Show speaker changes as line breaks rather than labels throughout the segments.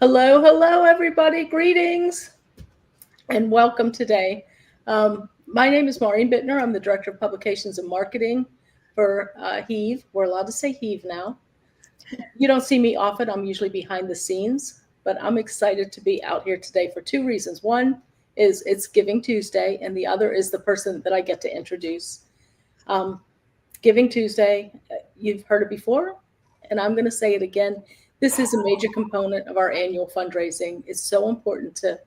Hello, hello, everybody. Greetings and welcome today. My name is Maureen Bittner. I'm the Director of Publications and Marketing for HEAV. We're allowed to say HEAV now. You don't see me often. I'm usually behind the scenes, but I'm excited to be out here today for two reasons. One is it's Giving Tuesday, and the other is the person that I get to introduce. Giving Tuesday, you've heard it before, and I'm going to say it again. This is a major component of our annual fundraising. It's so important to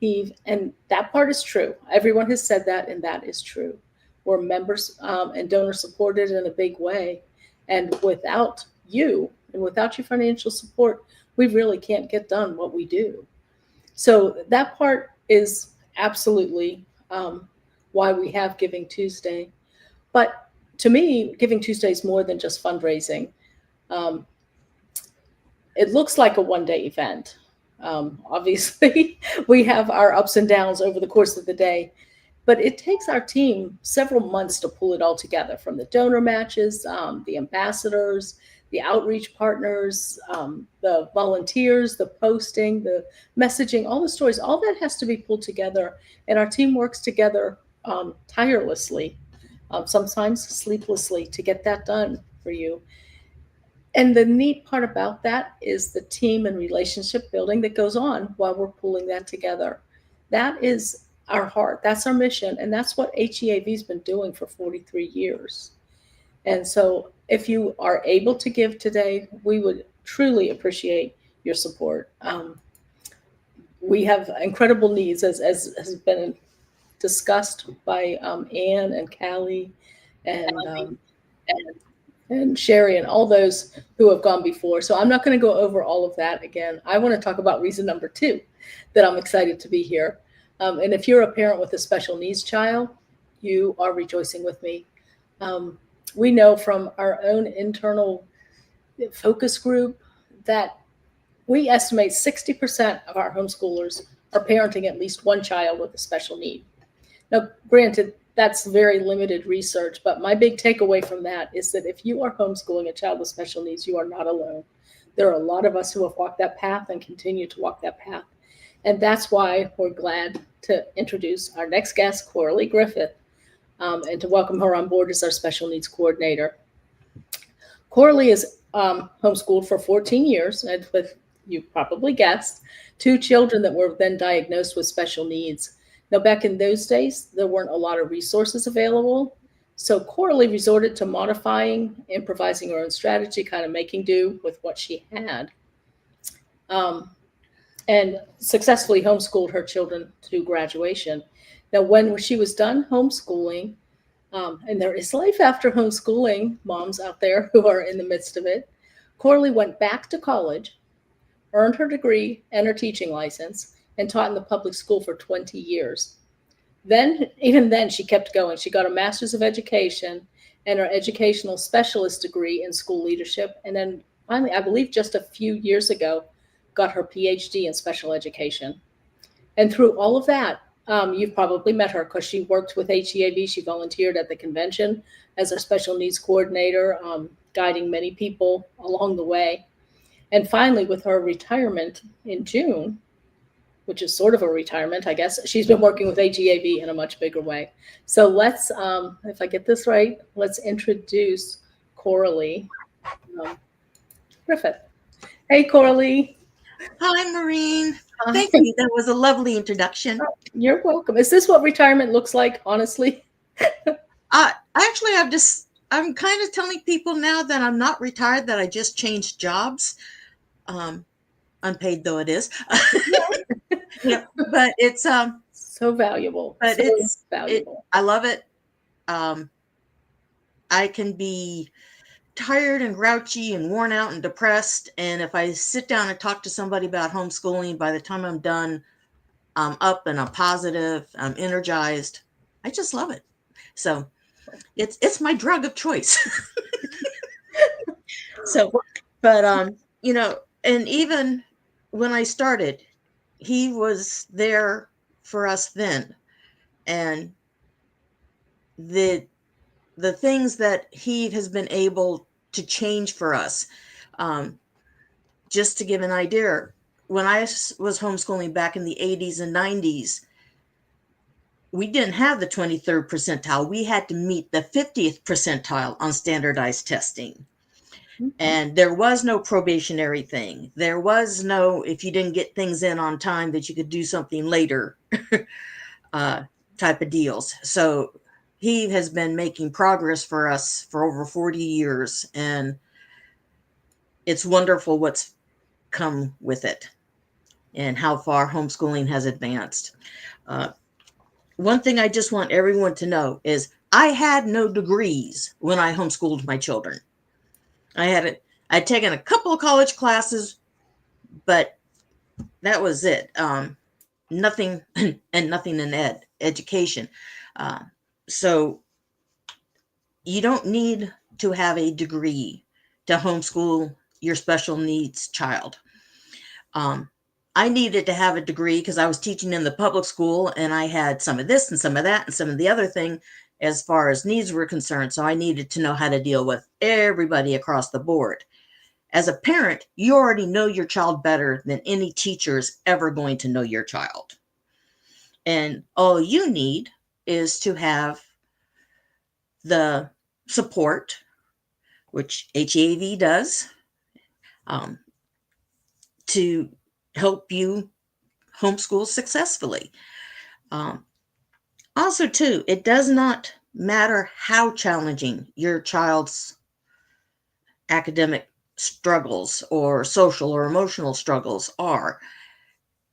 HEAV, and that part is true. Everyone has said that, and that is true. We're members and donor supported in a big way, and without you and without your financial support, we really can't get done what we do. So that part is absolutely why we have Giving Tuesday. But to me, Giving Tuesday is more than just fundraising. It looks like a one-day event. Obviously, we have our ups and downs over the course of the day, but it takes our team several months to pull it all together, from the donor matches, the ambassadors, the outreach partners, the volunteers, the posting, the messaging, all the stories, all that has to be pulled together. And our team works together tirelessly, sometimes sleeplessly, to get that done for you. And the neat part about that is the team and relationship building that goes on while we're pulling that together. That is our heart. That's our mission. And that's what HEAV has been doing for 43 years. And so if you are able to give today, we would truly appreciate your support. We have incredible needs, as has been discussed by Anne and Callie and Sherry and all those who have gone before. So I'm not going to go over all of that again. I want to talk about reason number 2 that I'm excited to be here. And if you're a parent with a special needs child, you are rejoicing with me. We know from our own internal focus group that we estimate 60% of our homeschoolers are parenting at least one child with a special need. Now, granted, that's very limited research, but my big takeaway from that is that if you are homeschooling a child with special needs, you are not alone. There are a lot of us who have walked that path and continue to walk that path. And that's why we're glad to introduce our next guest, Coralie Griffith, and to welcome her on board as our special needs coordinator. Coralie is homeschooled for 14 years, and with, you probably guessed, 2 children that were then diagnosed with special needs. Now, back in those days, there weren't a lot of resources available. So Coralie resorted to modifying, improvising her own strategy, kind of making do with what she had, and successfully homeschooled her children to graduation. Now, when she was done homeschooling, and there is life after homeschooling, moms out there who are in the midst of it, Coralie went back to college, earned her degree and her teaching license, and taught in the public school for 20 years. Even then, she kept going. She got a master's of education and her educational specialist degree in school leadership. And then finally, I believe just a few years ago, got her PhD in special education. And through all of that, you've probably met her because she worked with HEAV. She volunteered at the convention as a special needs coordinator, guiding many people along the way. And finally, with her retirement in June, which is sort of a retirement, I guess, she's been working with HEAV in a much bigger way. So let's, if I get this right, let's introduce Coralie Griffith. Hey, Coralie.
Hi, Maureen. Thank you. That was a lovely introduction.
Oh, you're welcome. Is this what retirement looks like, honestly?
Actually, I'm kind of telling people now that I'm not retired, that I just changed jobs. Unpaid though it is. Yeah, but it's
so valuable.
But
so
it's
valuable.
I love it. I can be tired and grouchy and worn out and depressed, and if I sit down and talk to somebody about homeschooling, by the time I'm done, I'm up and I'm positive, I'm energized. I just love it. So it's my drug of choice. So, but and even when I started, he was there for us then, and the things that he has been able to change for us. Just to give an idea, when I was homeschooling back in the 80s and 90s, we didn't have the 23rd percentile. We had to meet the 50th percentile on standardized testing. And there was no probationary thing. There was no, if you didn't get things in on time, that you could do something later type of deals. So he has been making progress for us for over 40 years. And it's wonderful what's come with it and how far homeschooling has advanced. One thing I just want everyone to know is I had no degrees when I homeschooled my children. I'd taken a couple of college classes, but that was it. Nothing and nothing in education. So you don't need to have a degree to homeschool your special needs child. I needed to have a degree because I was teaching in the public school and I had some of this and some of that and some of the other thing as far as needs were concerned. So I needed to know how to deal with everybody across the board. As a parent, you already know your child better than any teacher is ever going to know your child. And all you need is to have the support, which HEAV does, to help you homeschool successfully. Also, too, it does not matter how challenging your child's academic struggles or social or emotional struggles are.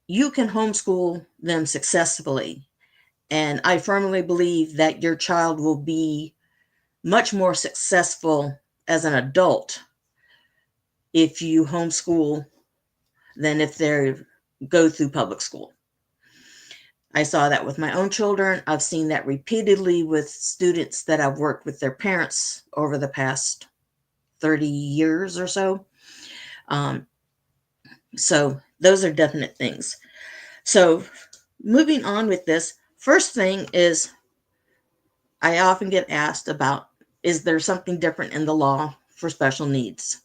You can homeschool them successfully. And I firmly believe that your child will be much more successful as an adult if you homeschool than if they go through public school. I saw that with my own children. I've seen that repeatedly with students that I've worked with their parents over the past 30 years or so. So those are definite things. So moving on with this, first thing is I often get asked about, is there something different in the law for special needs?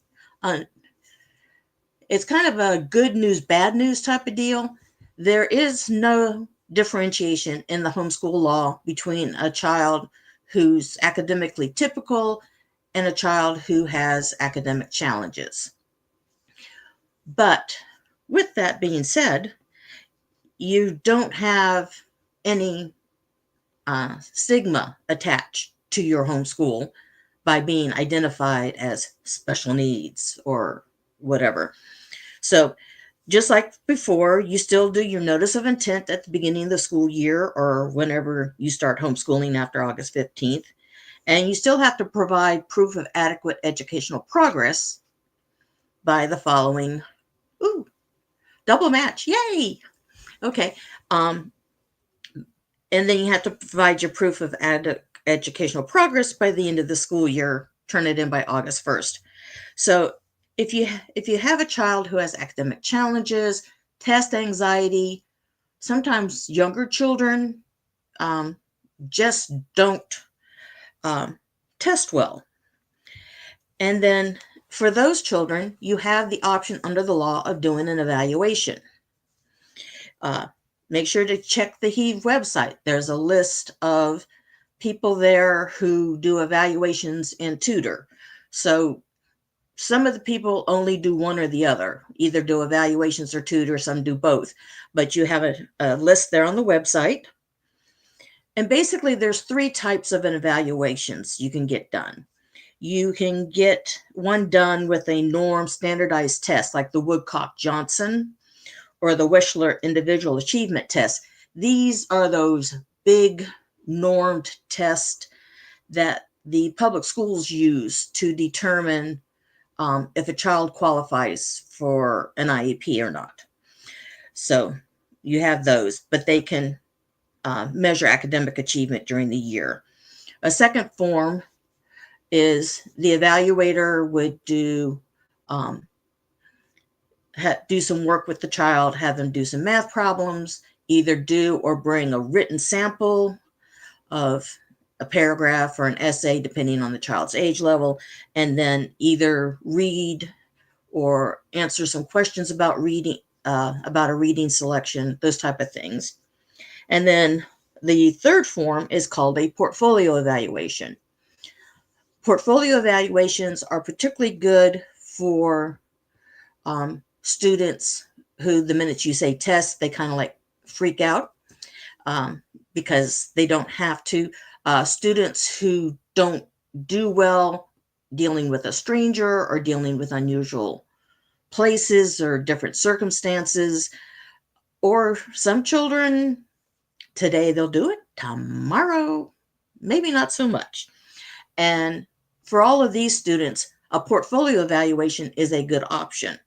It's kind of a good news, bad news type of deal. There is no differentiation in the homeschool law between a child who's academically typical and a child who has academic challenges. But with that being said, you don't have any stigma attached to your homeschool by being identified as special needs or whatever. So just like before, you still do your notice of intent at the beginning of the school year or whenever you start homeschooling after August 15th. And you still have to provide proof of adequate educational progress by the following, double match, yay! Okay. And then you have to provide your proof of educational progress by the end of the school year, turn it in by August 1st. So if you have a child who has academic challenges, test anxiety, sometimes younger children just don't test well. And then for those children, you have the option under the law of doing an evaluation. Make sure to check the HEAV website. There's a list of people there who do evaluations and tutor. So some of the people only do one or the other, either do evaluations or tutor, some do both. But you have a list there on the website. And basically, there's 3 types of evaluations you can get done. You can get one done with a norm standardized test like the Woodcock-Johnson or the Wechsler Individual Achievement Test. These are those big normed tests that the public schools use to determine if a child qualifies for an IEP or not. So you have those, but they can measure academic achievement during the year. A second form is the evaluator would do some work with the child, have them do some math problems, either do or bring a written sample of a paragraph or an essay, depending on the child's age level, and then either read or answer some questions about reading about a reading selection, those type of things. And then the third form is called a portfolio evaluation. Portfolio evaluations are particularly good for students who, the minute you say test, they kind of like freak out because they don't have to. Students who don't do well dealing with a stranger or dealing with unusual places or different circumstances, or some children, today they'll do it, tomorrow maybe not so much. And for all of these students, a portfolio evaluation is a good option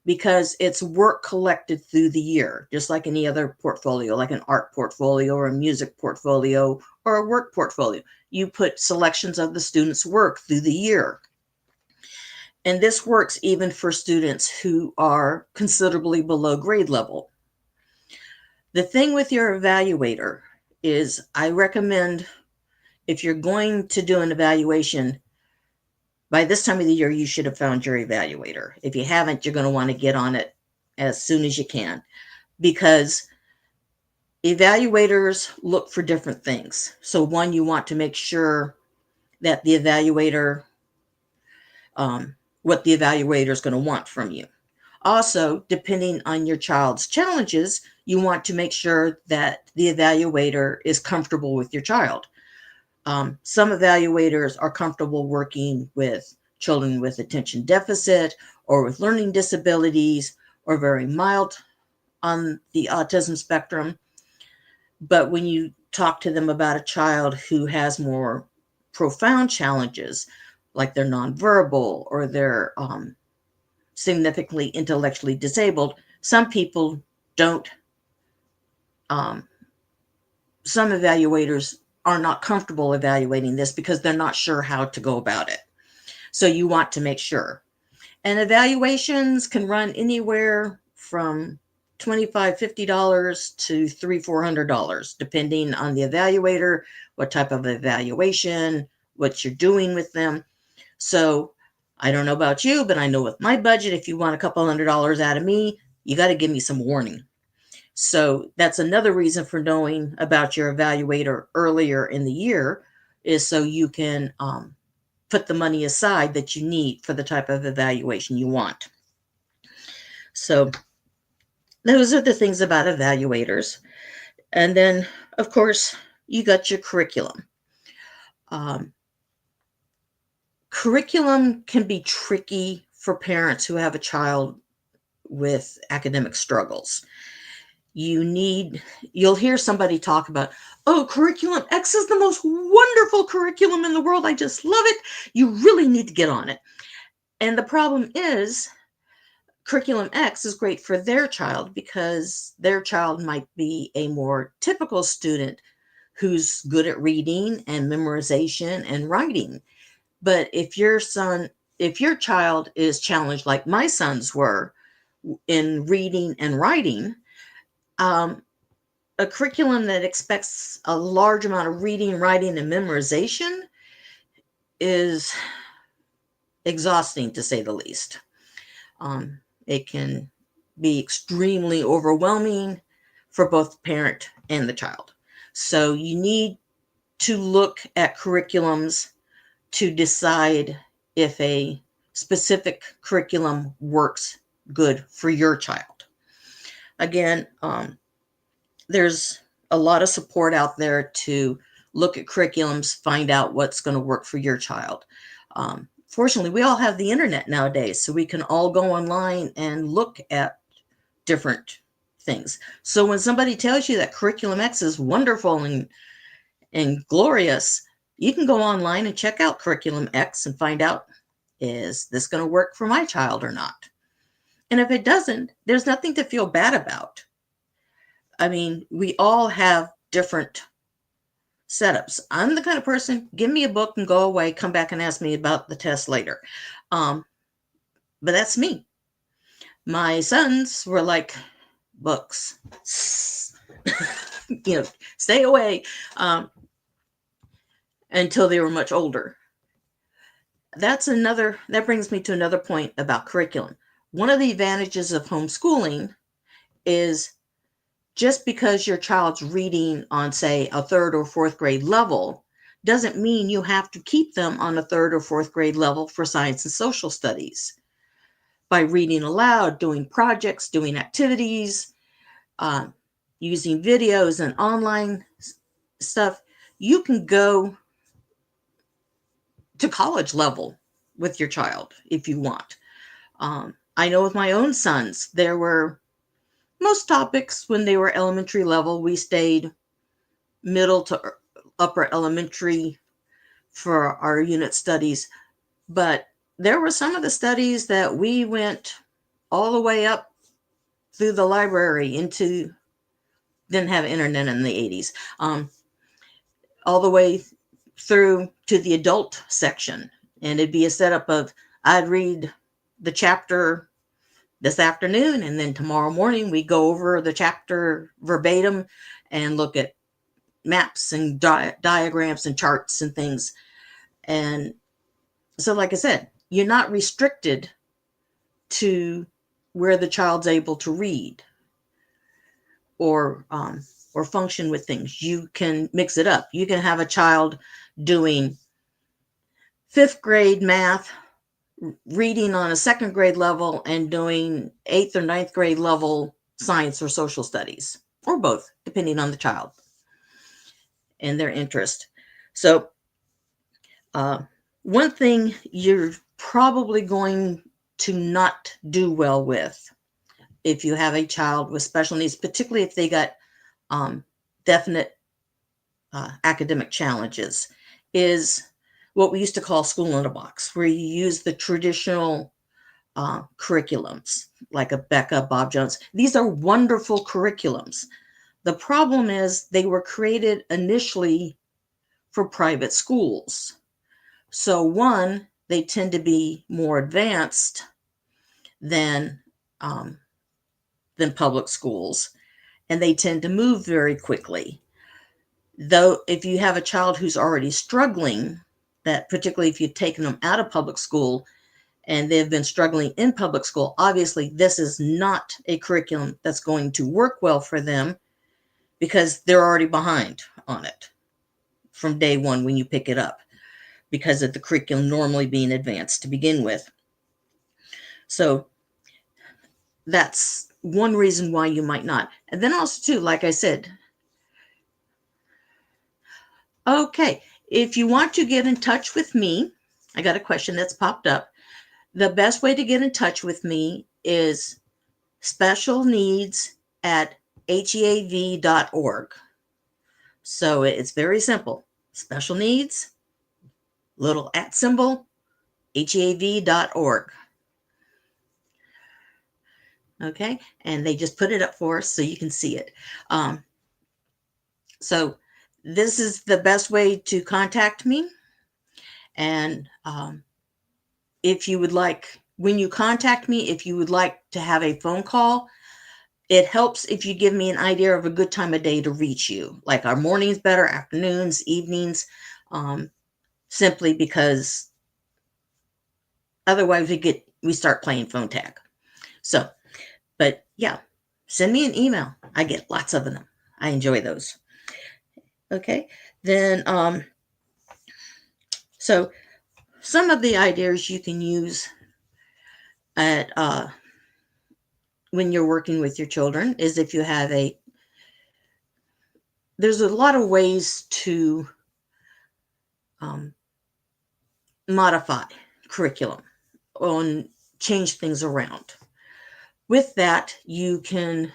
because it's work collected through the year, just like any other portfolio, like an art portfolio or a music portfolio or a work portfolio. You put selections of the students' work through the year. And this works even for students who are considerably below grade level. The thing with your evaluator is I recommend, if you're going to do an evaluation, by this time of the year, you should have found your evaluator. If you haven't, you're going to want to get on it as soon as you can, because evaluators look for different things. So one, you want to make sure that the evaluator, what the evaluator is going to want from you. Also, depending on your child's challenges, you want to make sure that the evaluator is comfortable with your child. Some evaluators are comfortable working with children with attention deficit or with learning disabilities or very mild on the autism spectrum. But when you talk to them about a child who has more profound challenges, like they're nonverbal or they're significantly intellectually disabled, some people don't, some evaluators are not comfortable evaluating this because they're not sure how to go about it. So you want to make sure. And evaluations can run anywhere from $25, $50 to $300, $400, depending on the evaluator, what type of evaluation, what you're doing with them. So I don't know about you, but I know with my budget, if you want a couple $100 out of me, you got to give me some warning. So that's another reason for knowing about your evaluator earlier in the year, is so you can put the money aside that you need for the type of evaluation you want. So those are the things about evaluators. And then, of course, you got your curriculum. Curriculum can be tricky for parents who have a child with academic struggles. You'll hear somebody talk about, oh, curriculum X is the most wonderful curriculum in the world. I just love it. You really need to get on it. And the problem is, curriculum X is great for their child because their child might be a more typical student who's good at reading and memorization and writing. But if your child is challenged like my sons were in reading and writing, a curriculum that expects a large amount of reading, writing, and memorization is exhausting, to say the least. It can be extremely overwhelming for both the parent and the child. So you need to look at curriculums to decide if a specific curriculum works good for your child. Again, there's a lot of support out there to look at curriculums, find out what's going to work for your child. Fortunately, we all have the internet nowadays, so we can all go online and look at different things. So when somebody tells you that curriculum X is wonderful and glorious, you can go online and check out curriculum X and find out, is this going to work for my child or not? And if it doesn't, there's nothing to feel bad about. I mean, we all have different setups. I'm the kind of person, give me a book and go away, come back and ask me about the test later. But that's me. My sons were like, books, stay away, until they were much older. That brings me to another point about curriculum. One of the advantages of homeschooling is just because your child's reading on, say, a third or fourth grade level doesn't mean you have to keep them on a third or fourth grade level for science and social studies. By reading aloud, doing projects, doing activities, using videos and online stuff, you can go to college level with your child if you want. I know with my own sons, there were most topics when they were elementary level, we stayed middle to upper elementary for our unit studies. But there were some of the studies that we went all the way up through the library into, didn't have internet in the 80s, all the way through to the adult section. And it'd be a setup of, I'd read the chapter this afternoon, and then tomorrow morning we go over the chapter verbatim and look at maps and diagrams and charts and things. And so, like I said, you're not restricted to where the child's able to read or function with things. You can mix it up. You can have a child doing 5th grade math, reading on a 2nd grade level, and doing 8th or 9th grade level science or social studies, or both, depending on the child and their interest. So one thing you're probably going to not do well with if you have a child with special needs, particularly if they got definite academic challenges, is what we used to call school in a box, where you use the traditional curriculums like a Becca, Bob Jones. These are wonderful curriculums. The problem is they were created initially for private schools. So one, they tend to be more advanced than public schools, and they tend to move very quickly. Though if you have a child who's already struggling, that particularly if you've taken them out of public school and they've been struggling in public school, obviously this is not a curriculum that's going to work well for them because they're already behind on it from day one when you pick it up, because of the curriculum normally being advanced to begin with. So that's one reason why you might not. And then also too, like I said, okay, if you want to get in touch with me, I got a question that's popped up. The best way to get in touch with me is specialneeds@heav.org. So it's very simple. Special needs, little @ symbol, heav.org. Okay, and they just put it up for us so you can see it. So this is the best way to contact me. And if you would like, when you contact me, if you would like to have a phone call, it helps if you give me an idea of a good time of day to reach you. Like, our mornings better, afternoons, evenings, simply because otherwise we start playing phone tag. So, but yeah, send me an email. I get lots of them. I enjoy those. Okay, then so some of the ideas you can use at when you're working with your children is, if you have there's a lot of ways to modify curriculum and change things around. With that, you can,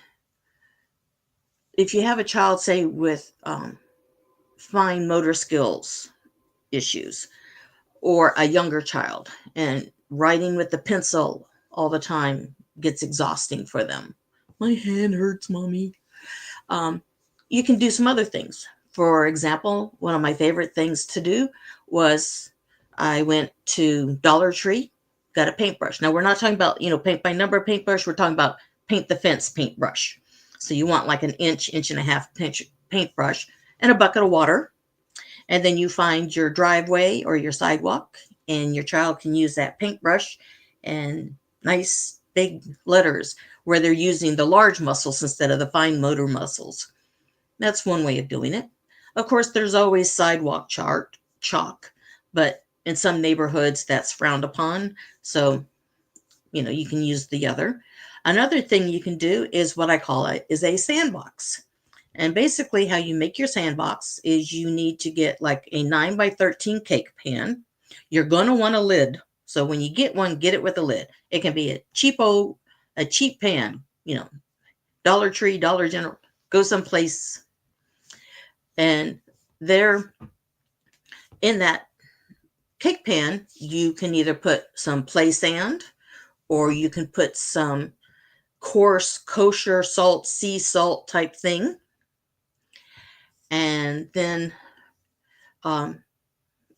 if you have a child, say, with fine motor skills issues, or a younger child, and writing with the pencil all the time gets exhausting for them. My hand hurts, mommy. You can do some other things. For example, one of my favorite things to do was I went to Dollar Tree, got a paintbrush. Now, we're not talking about, paint by number paintbrush. We're talking about paint the fence paintbrush. So you want like an inch and a half paintbrush and a bucket of water. And then you find your driveway or your sidewalk, and your child can use that paintbrush and nice big letters where they're using the large muscles instead of the fine motor muscles. That's one way of doing it. Of course, there's always sidewalk chalk, but in some neighborhoods that's frowned upon. So, you can use the other. Another thing you can do is what I call it is a sandbox. And basically how you make your sandbox is you need to get like a 9x13 cake pan. You're going to want a lid. So when you get one, get it with a lid. It can be a cheap pan, Dollar Tree, Dollar General, go someplace. And there in that cake pan, you can either put some play sand or you can put some coarse kosher salt, sea salt type thing. And then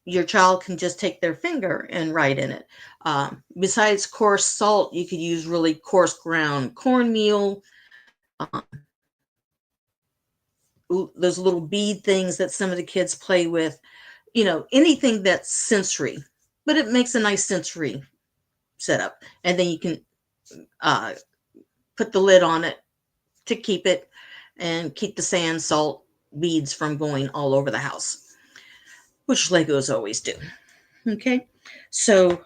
your child can just take their finger and write in it. Besides coarse salt, you could use really coarse ground cornmeal, those little bead things that some of the kids play with, anything that's sensory, but it makes a nice sensory setup. And then you can put the lid on it to keep it and keep the sand, salt, beads from going all over the house, which Legos always do. Okay, so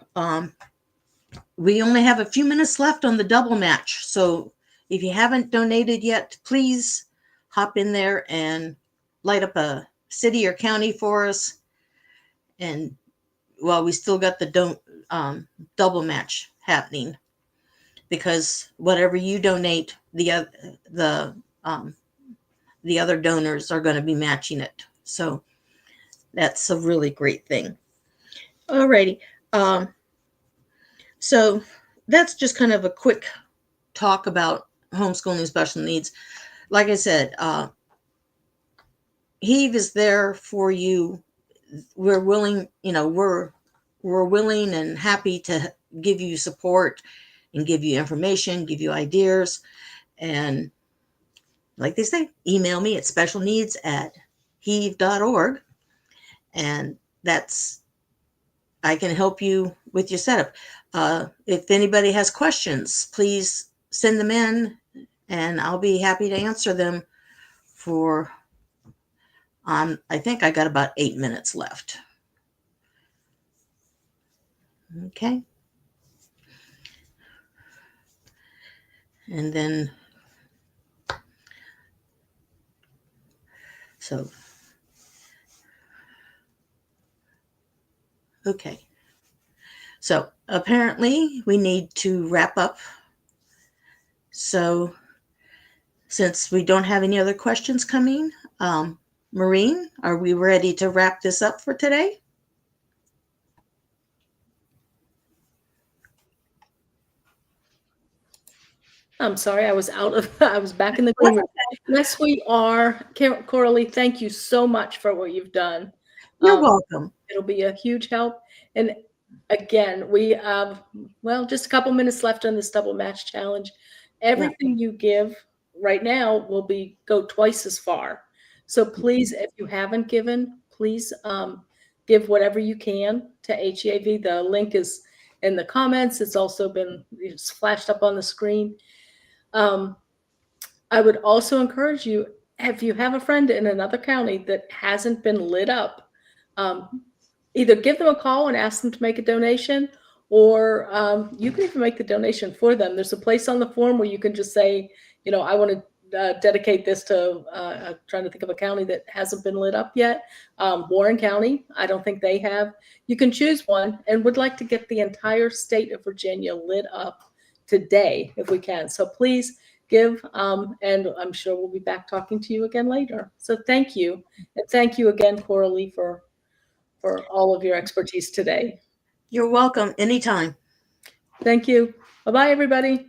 we only have a few minutes left on the double match. So if you haven't donated yet, please hop in there and light up a city or county for us. And while we still got the double match happening, because whatever you donate, the other donors are going to be matching it. So that's a really great thing. Alrighty. So that's just kind of a quick talk about homeschooling special needs. Like I said, HEAV is there for you. We're willing, we're willing and happy to give you support and give you information, give you ideas. And like they say, email me at specialneeds@heav.org. And I can help you with your setup. If anybody has questions, please send them in and I'll be happy to answer them I think I got about 8 minutes left. Okay. And then, okay. So apparently we need to wrap up. So since we don't have any other questions coming, Maureen, are we ready to wrap this up for today?
I'm sorry, I was back in the green room. Yes, we are. Coralie, thank you so much for what you've done.
You're welcome.
It'll be a huge help. And again, we have, just a couple minutes left on this double match challenge. Everything you give right now will go twice as far. So please, if you haven't given, please give whatever you can to HEAV. The link is in the comments. It's also been flashed up on the screen. I would also encourage you, if you have a friend in another county that hasn't been lit up, either give them a call and ask them to make a donation, or you can even make the donation for them. There's a place on the form where you can just say, I want to dedicate this to, I'm trying to think of a county that hasn't been lit up yet. Warren County, I don't think they have. You can choose one and would like to get the entire state of Virginia lit up today if we can. So please give, and I'm sure we'll be back talking to you again later. So thank you. And thank you again, Coralie, for all of your expertise today.
You're welcome. Anytime.
Thank you. Bye-bye, everybody.